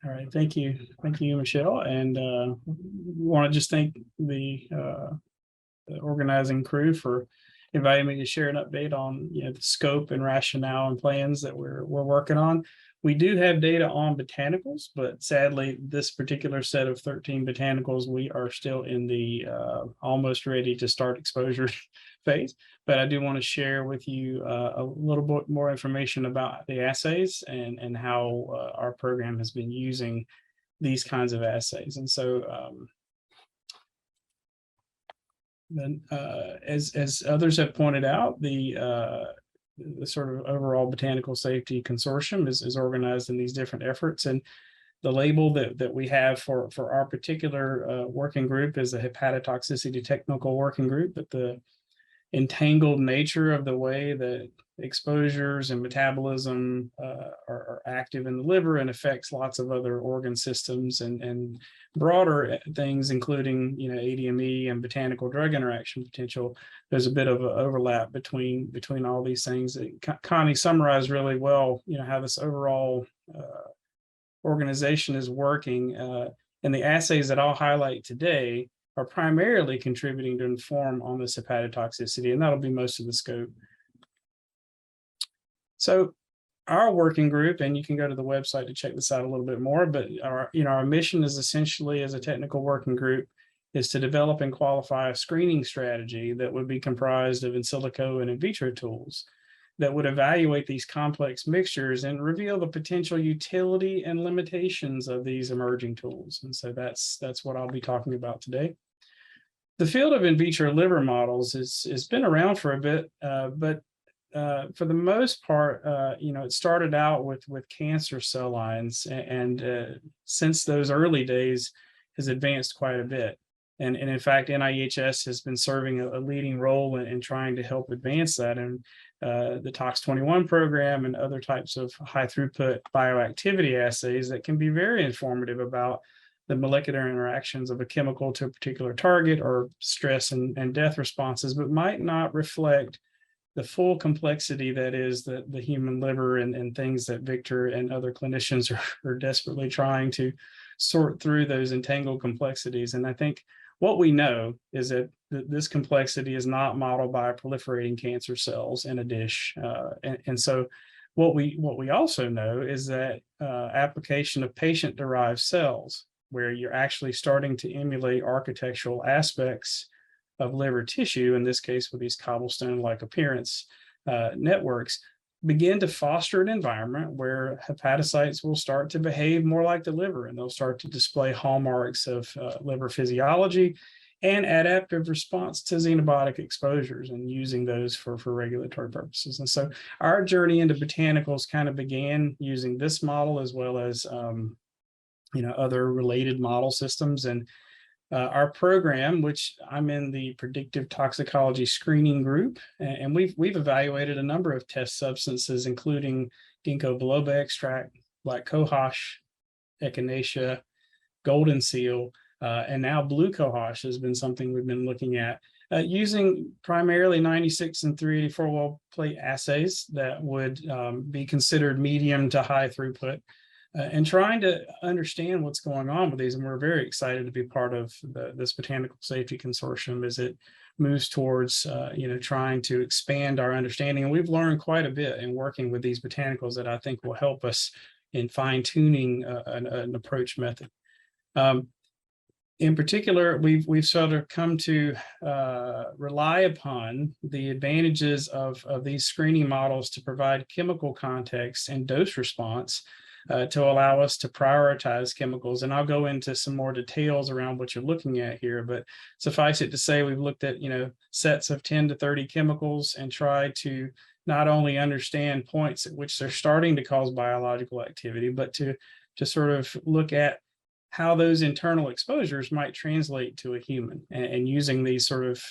All right, thank you, Michelle, and want to just thank the organizing crew for inviting me to share an update on the scope and rationale and plans that we're working on. We do have data on botanicals, but sadly, this particular set of 13 botanicals, we are still in the almost ready to start exposure phase. But I do want to share with you a little bit more information about the assays and how our program has been using these kinds of assays. And so then, as others have pointed out, the sort of overall botanical safety consortium is organized in these different efforts, and the label that we have for our particular working group is the hepatotoxicity technical working group. But the entangled nature of the way that exposures and metabolism are active in the liver and affects lots of other organ systems and broader things, including ADME and botanical drug interaction potential. There's a bit of an overlap between all these things. Connie summarized really well, how this overall organization is working, and the assays that I'll highlight today are primarily contributing to inform on this hepatotoxicity, and that'll be most of the scope. So our working group, and you can go to the website to check this out a little bit more, but our mission is essentially, as a technical working group, is to develop and qualify a screening strategy that would be comprised of in silico and in vitro tools that would evaluate these complex mixtures and reveal the potential utility and limitations of these emerging tools. And so that's what I'll be talking about today. The field of in vitro liver models has been around for a bit, but for the most part, it started out with cancer cell lines, and since those early days has advanced quite a bit. And in fact, NIHS has been serving a leading role in trying to help advance that. And the Tox21 program and other types of high throughput bioactivity assays that can be very informative about the molecular interactions of a chemical to a particular target or stress and death responses, but might not reflect the full complexity that is the human liver and things that Victor and other clinicians are desperately trying to sort through those entangled complexities. And I think what we know is that this complexity is not modeled by proliferating cancer cells in a dish. And so what we also know is that application of patient-derived cells, where you're actually starting to emulate architectural aspects of liver tissue, in this case with these cobblestone-like appearance networks, begin to foster an environment where hepatocytes will start to behave more like the liver, and they'll start to display hallmarks of liver physiology and adaptive response to xenobiotic exposures, and using those for regulatory purposes. And so our journey into botanicals kind of began using this model, as well as other related model systems. And our program, which I'm in the predictive toxicology screening group, and we've evaluated a number of test substances, including ginkgo biloba extract, black cohosh, echinacea, golden seal, and now blue cohosh has been something we've been looking at, using primarily 96 and 384 well plate assays that would be considered medium to high throughput. And trying to understand what's going on with these. And we're very excited to be part of this botanical safety consortium as it moves towards, trying to expand our understanding. And we've learned quite a bit in working with these botanicals that I think will help us in fine-tuning an approach method. In particular, we've sort of come to rely upon the advantages of these screening models to provide chemical context and dose response to allow us to prioritize chemicals. And I'll go into some more details around what you're looking at here, but suffice it to say, we've looked at, sets of 10 to 30 chemicals and tried to not only understand points at which they're starting to cause biological activity, but to sort of look at how those internal exposures might translate to a human, and using these sort of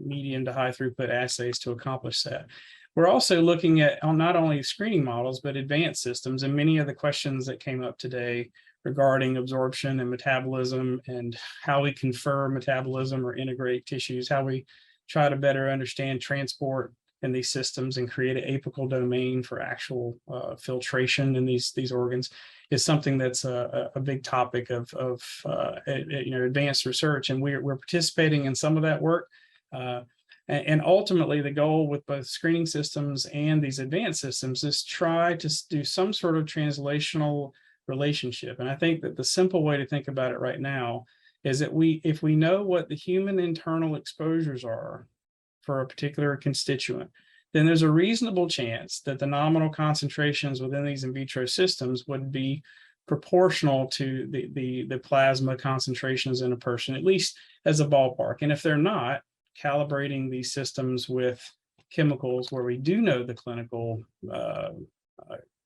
medium to high throughput assays to accomplish that. We're also looking at not only screening models, but advanced systems. And many of the questions that came up today regarding absorption and metabolism, and how we confer metabolism or integrate tissues, how we try to better understand transport in these systems and create an apical domain for actual filtration in these organs. is something that's a big topic of advanced research, and we're participating in some of that work. And ultimately, the goal with both screening systems and these advanced systems is try to do some sort of translational relationship. And I think that the simple way to think about it right now is that if we know what the human internal exposures are for a particular constituent, then there's a reasonable chance that the nominal concentrations within these in vitro systems would be proportional to the plasma concentrations in a person, at least as a ballpark. And if they're not, calibrating these systems with chemicals where we do know the clinical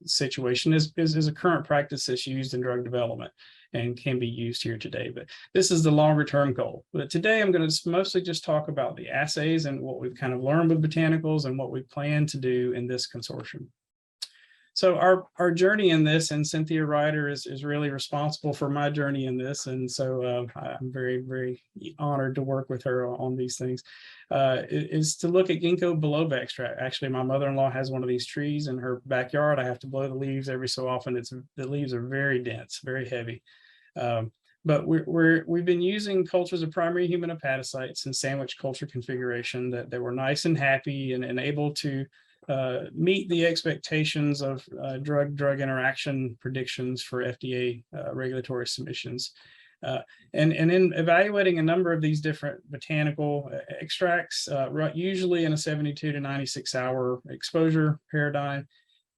situation is a current practice that's used in drug development and can be used here today. But this is the longer term goal. But today I'm going to mostly just talk about the assays and what we've kind of learned with botanicals and what we plan to do in this consortium. So our journey in this, and Cynthia Ryder is really responsible for my journey in this. And so I'm very, very honored to work with her on these things, is to look at ginkgo biloba extract. Actually, my mother-in-law has one of these trees in her backyard. I have to blow the leaves every so often. The leaves are very dense, very heavy. But we've been using cultures of primary human hepatocytes in sandwich culture configuration that were nice and happy and able to meet the expectations of drug interaction predictions for FDA regulatory submissions. And in evaluating a number of these different botanical extracts, usually in a 72 to 96 hour exposure paradigm,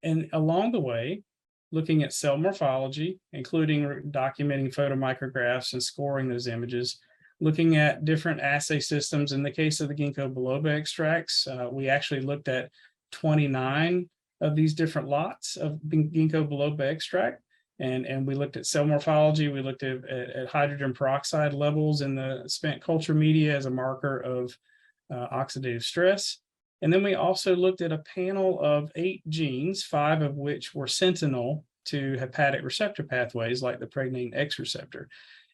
and along the way, looking at cell morphology, including documenting photomicrographs and scoring those images, looking at different assay systems. In the case of the ginkgo biloba extracts, we actually looked at 29 of these different lots of ginkgo biloba extract. And we looked at cell morphology. We looked at hydrogen peroxide levels in the spent culture media as a marker of oxidative stress. And then we also looked at a panel of 8 genes, 5 of which were sentinel to hepatic receptor pathways like the pregnane X receptor.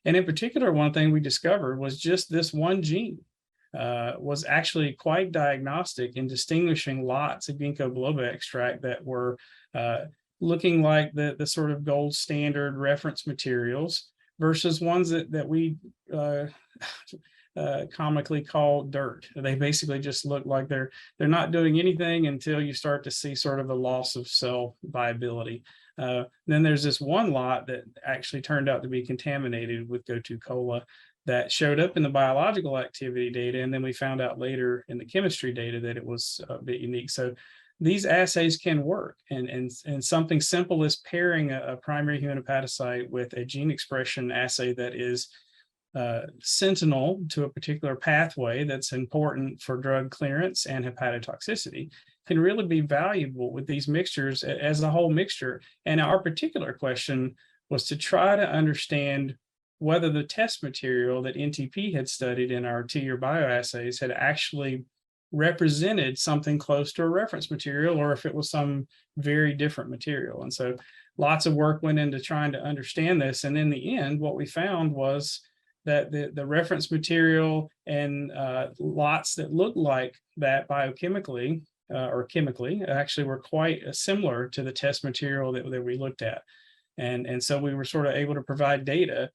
And in particular, one thing we discovered was just this one gene was actually quite diagnostic in distinguishing lots of ginkgo biloba extract that were looking like the sort of gold standard reference materials versus ones that we comically call dirt. They basically just look like they're not doing anything until you start to see sort of a loss of cell viability. Then there's this one lot that actually turned out to be contaminated with Gotu cola that showed up in the biological activity data, and then we found out later in the chemistry data that it was a bit unique. So these assays can work, and something simple as pairing a primary human hepatocyte with a gene expression assay that is sentinel to a particular pathway that's important for drug clearance and hepatotoxicity can really be valuable with these mixtures as a whole mixture. And our particular question was to try to understand whether the test material that NTP had studied in our 2-year bioassays had actually represented something close to a reference material, or if it was some very different material. And so lots of work went into trying to understand this. And in the end, what we found was that the reference material and lots that looked like that biochemically or chemically actually were quite similar to the test material that we looked at. And so we were sort of able to provide data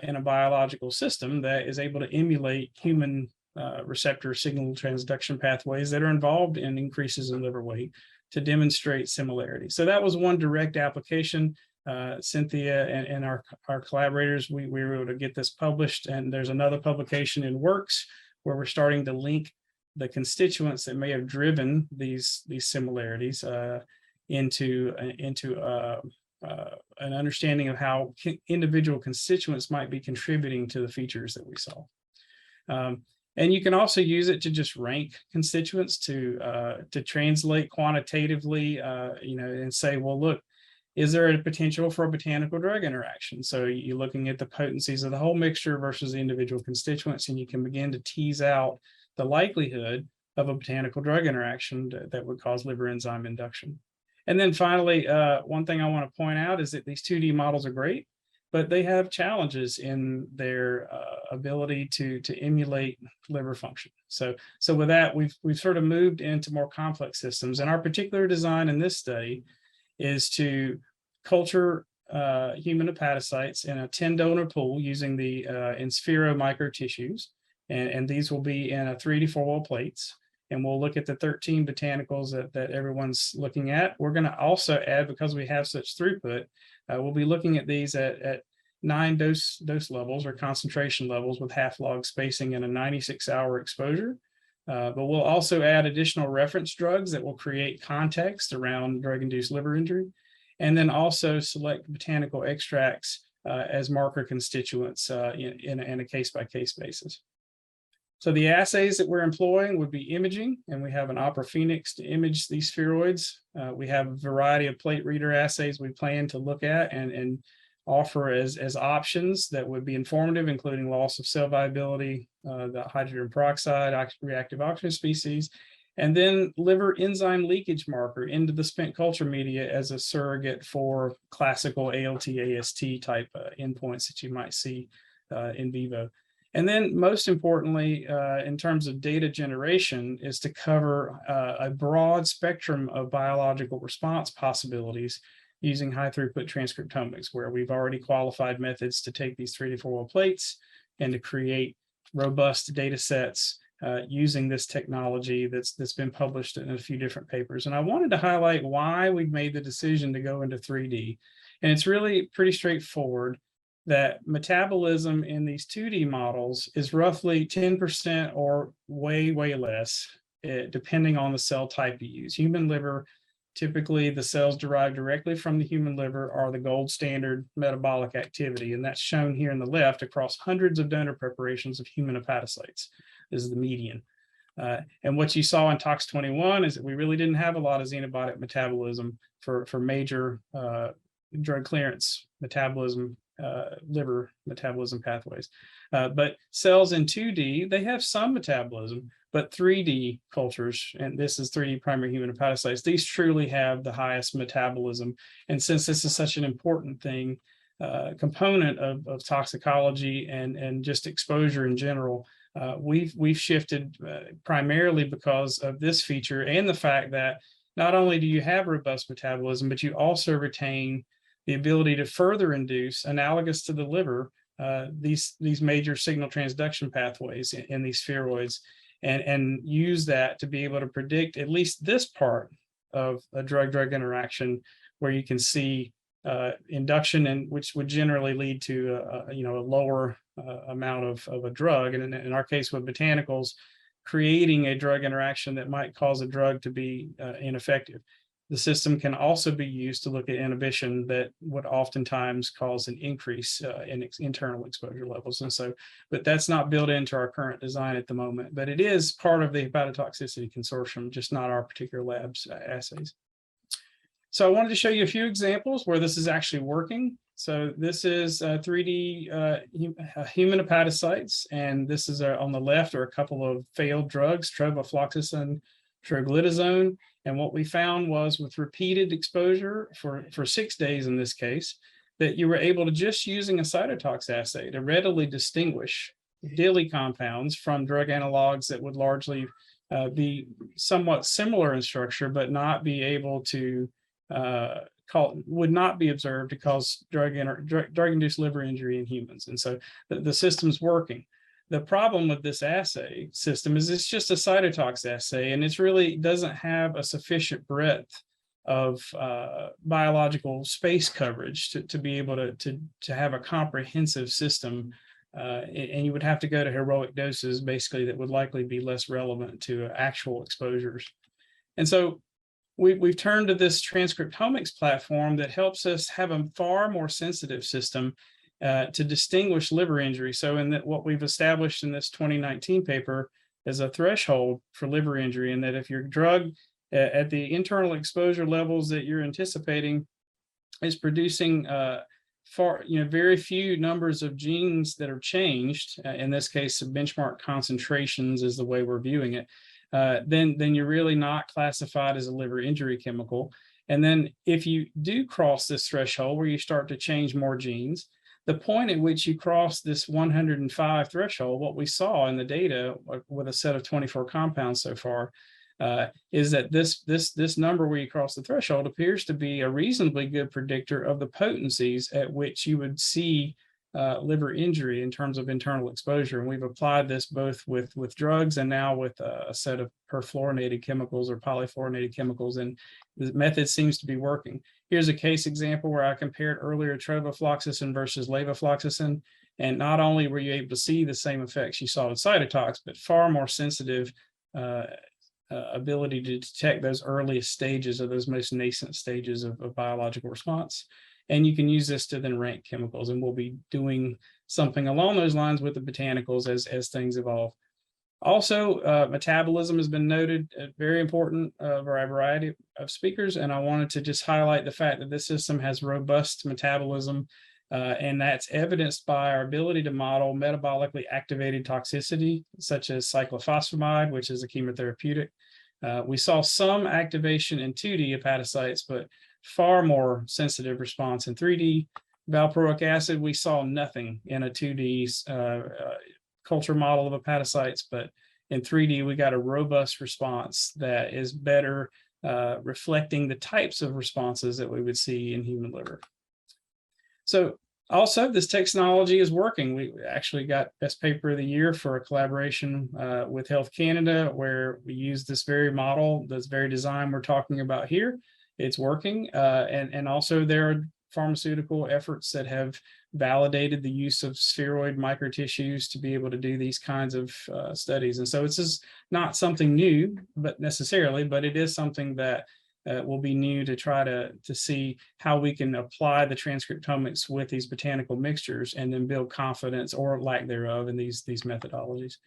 in a biological system that is able to emulate human receptor signal transduction pathways that are involved in increases in liver weight to demonstrate similarity. So that was one direct application. Cynthia and our collaborators, we were able to get this published, and there's another publication in works where we're starting to link the constituents that may have driven these similarities into an understanding of how individual constituents might be contributing to the features that we saw. And you can also use it to just rank constituents to translate quantitatively, and say, well, look, is there a potential for a botanical drug interaction? So you're looking at the potencies of the whole mixture versus the individual constituents, and you can begin to tease out the likelihood of a botanical drug interaction that would cause liver enzyme induction. And then finally, one thing I want to point out is that these 2D models are great, but they have challenges in their ability to emulate liver function. So with that, we've sort of moved into more complex systems. And our particular design in this study is to culture human hepatocytes in a 10 donor pool using the Inspiro micro tissues. And these will be in a 3D4 wall plates. And we'll look at the 13 botanicals that everyone's looking at. We're going to also add, because we have such throughput, we'll be looking at these at 9 dose levels or concentration levels with half log spacing in a 96-hour exposure. But we'll also add additional reference drugs that will create context around drug-induced liver injury, and then also select botanical extracts as marker constituents in a case-by-case basis. So the assays that we're employing would be imaging, and we have an Opera Phoenix to image these spheroids. We have a variety of plate reader assays we plan to look at and offer as options that would be informative, including loss of cell viability, the hydrogen peroxide, reactive oxygen species, and then liver enzyme leakage marker into the spent culture media as a surrogate for classical ALT, AST type endpoints that you might see in vivo. And then most importantly, in terms of data generation, is to cover a broad spectrum of biological response possibilities using high throughput transcriptomics, where we've already qualified methods to take these 3D4 wall plates and to create robust data sets using this technology that's been published in a few different papers. And I wanted to highlight why we've made the decision to go into 3D. And it's really pretty straightforward that metabolism in these 2D models is roughly 10% or way less, depending on the cell type you use. Human liver, typically the cells derived directly from the human liver are the gold standard metabolic activity, and that's shown here in the left across hundreds of donor preparations of human hepatocytes. This is the median. And what you saw in Tox 21 is that we really didn't have a lot of xenobiotic metabolism for major drug clearance metabolism, liver metabolism pathways. But cells in 2D, they have some metabolism, but 3D cultures, and this is 3D primary human hepatocytes, these truly have the highest metabolism. And since this is such an important thing, component of toxicology and just exposure in general, we've shifted primarily because of this feature and the fact that not only do you have robust metabolism, but you also retain the ability to further induce, analogous to the liver, these major signal transduction pathways in these spheroids, and use that to be able to predict at least this part of a drug-drug interaction, where you can see induction, and which would generally lead to a lower amount of a drug, and in our case with botanicals, creating a drug interaction that might cause a drug to be ineffective. The system can also be used to look at inhibition that would oftentimes cause an increase in internal exposure levels. And so, but that's not built into our current design at the moment, but it is part of the hepatotoxicity consortium, just not our particular lab's assays. So I wanted to show you a few examples where this is actually working. So this is 3D human hepatocytes, and this is on the left are a couple of failed drugs, trovafloxacin, troglitazone. And what we found was with repeated exposure for 6 days in this case, that you were able to, just using a cytotox assay, to readily distinguish DILI compounds from drug analogs that would largely be somewhat similar in structure, but not be able to would not be observed to cause drug-induced liver injury in humans. And so the system's working. The problem with this assay system is it's just a cytotox assay, and it really doesn't have a sufficient breadth of biological space coverage to be able to have a comprehensive system. And you would have to go to heroic doses, basically, that would likely be less relevant to actual exposures. And so we've turned to this transcriptomics platform that helps us have a far more sensitive system to distinguish liver injury. So in what we've established in this 2019 paper is a threshold for liver injury, and that if your drug at the internal exposure levels that you're anticipating is producing very few numbers of genes that are changed, in this case benchmark concentrations is the way we're viewing it, then you're really not classified as a liver injury chemical. And then if you do cross this threshold where you start to change more genes, the point at which you cross this 105 threshold, what we saw in the data with a set of 24 compounds so far, is that this number where you cross the threshold appears to be a reasonably good predictor of the potencies at which you would see liver injury in terms of internal exposure. And we've applied this both with drugs and now with a set of perfluorinated chemicals or polyfluorinated chemicals, and the method seems to be working. Here's a case example where I compared earlier trovafloxacin versus levofloxacin, and not only were you able to see the same effects you saw with cytotox, but far more sensitive ability to detect those earliest stages or those most nascent stages of biological response. And you can use this to then rank chemicals, and we'll be doing something along those lines with the botanicals as things evolve. Also, metabolism has been noted, very important by a variety of speakers, and I wanted to just highlight the fact that this system has robust metabolism, and that's evidenced by our ability to model metabolically activated toxicity, such as cyclophosphamide, which is a chemotherapeutic. We saw some activation in 2D hepatocytes, but far more sensitive response in 3D. Valproic acid, we saw nothing in a 2D culture model of hepatocytes, but in 3D, we got a robust response that is better reflecting the types of responses that we would see in human liver. So also, this technology is working. We actually got Best Paper of the Year for a collaboration with Health Canada, where we use this very model, this very design we're talking about here. It's working. And also there are pharmaceutical efforts that have validated the use of spheroid microtissues to be able to do these kinds of studies. And so it's just not something new, but necessarily, but it is something that will be new to try to see how we can apply the transcriptomics with these botanical mixtures and then build confidence or lack thereof in these methodologies.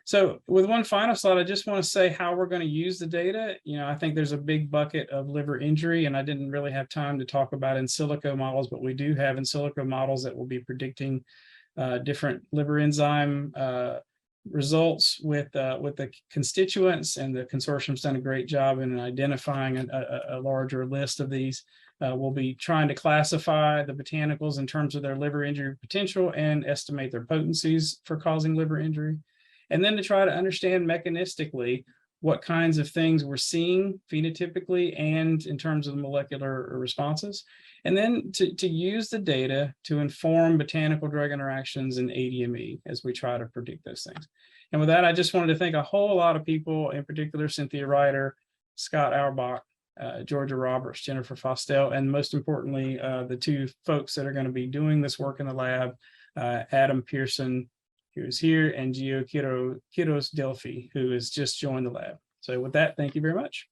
So with one final slide, I just want to say how we're going to use the data. I think there's a big bucket of liver injury, and I didn't really have time to talk about in silico models, but we do have in silico models that will be predicting different liver enzyme results with the constituents, and the consortium's done a great job in identifying a larger list of these. We'll be trying to classify the botanicals in terms of their liver injury potential and estimate their potencies for causing liver injury. And then to try to understand mechanistically what kinds of things we're seeing phenotypically and in terms of the molecular responses. And then to use the data to inform botanical drug interactions and ADME as we try to predict those things. And with that, I just wanted to thank a whole lot of people, in particular, Cynthia Ryder, Scott Auerbach, Georgia Roberts, Jennifer Fostel, and most importantly, the two folks that are going to be doing this work in the lab, Adam Pearson, who is here, and Gio Quiros Delphi, who has just joined the lab. So with that, thank you very much.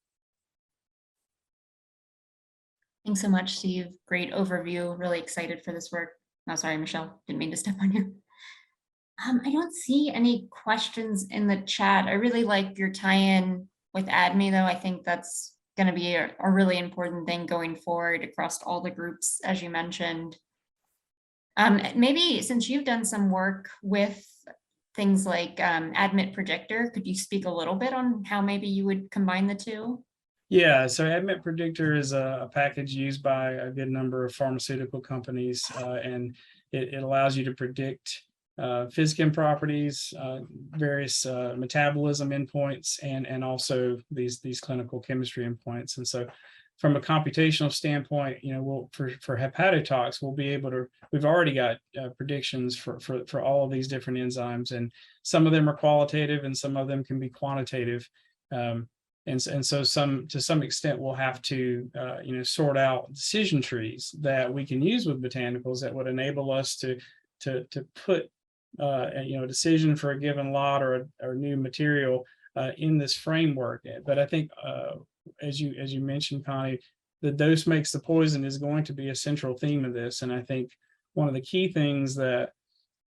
Thanks so much, Steve. Great overview. Really excited for this work. Oh, sorry, Michelle. Didn't mean to step on you. I don't see any questions in the chat. I really like your tie-in with ADME, though. I think that's going to be a really important thing going forward across all the groups, as you mentioned. Maybe since you've done some work with things like ADMET Predictor, could you speak a little bit on how maybe you would combine the two? Yeah, so ADMET Predictor is a package used by a good number of pharmaceutical companies, and it allows you to predict physchem properties, various metabolism endpoints, and also these clinical chemistry endpoints. And so from a computational standpoint, for hepatotox, we'll be able to, we've already got predictions for all of these different enzymes, and some of them are qualitative and some of them can be quantitative. And so to some extent, we'll have to, sort out decision trees that we can use with botanicals that would enable us to put, a decision for a given lot or new material in this framework. But I think, as you mentioned, Connie, the dose makes the poison is going to be a central theme of this. And I think one of the key things that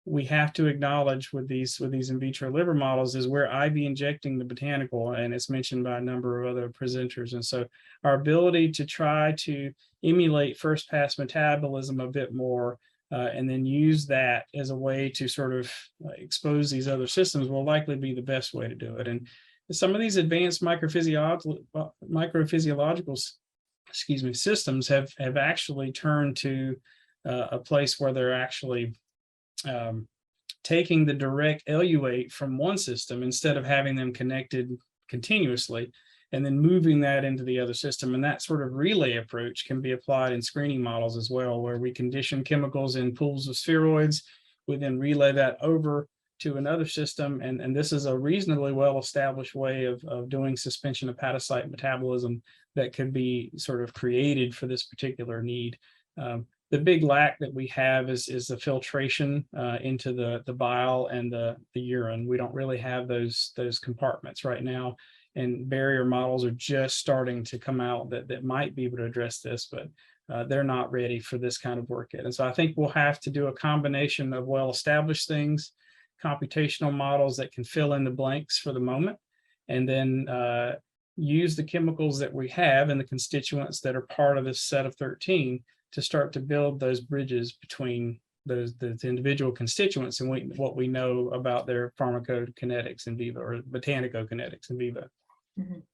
we have to acknowledge with these in vitro liver models is we're IV injecting the botanical, and it's mentioned by a number of other presenters. And so our ability to try to emulate first pass metabolism a bit more, and then use that as a way to sort of expose these other systems will likely be the best way to do it. And some of these advanced microphysiological systems have actually turned to a place where they're actually taking the direct eluate from one system instead of having them connected continuously. and then moving that into the other system. And that sort of relay approach can be applied in screening models as well, where we condition chemicals in pools of spheroids. We then relay that over to another system. And this is a reasonably well-established way of doing suspension hepatocyte metabolism that could be sort of created for this particular need. The big lack that we have is the filtration into the bile and the urine. We don't really have those compartments right now. And barrier models are just starting to come out that might be able to address this, but they're not ready for this kind of work yet. And so I think we'll have to do a combination of well-established things, computational models that can fill in the blanks for the moment, and then use the chemicals that we have and the constituents that are part of this set of 13 to start to build those bridges between those individual constituents and what we know about their pharmacokinetics in vivo or botanical kinetics in vivo. Mhm.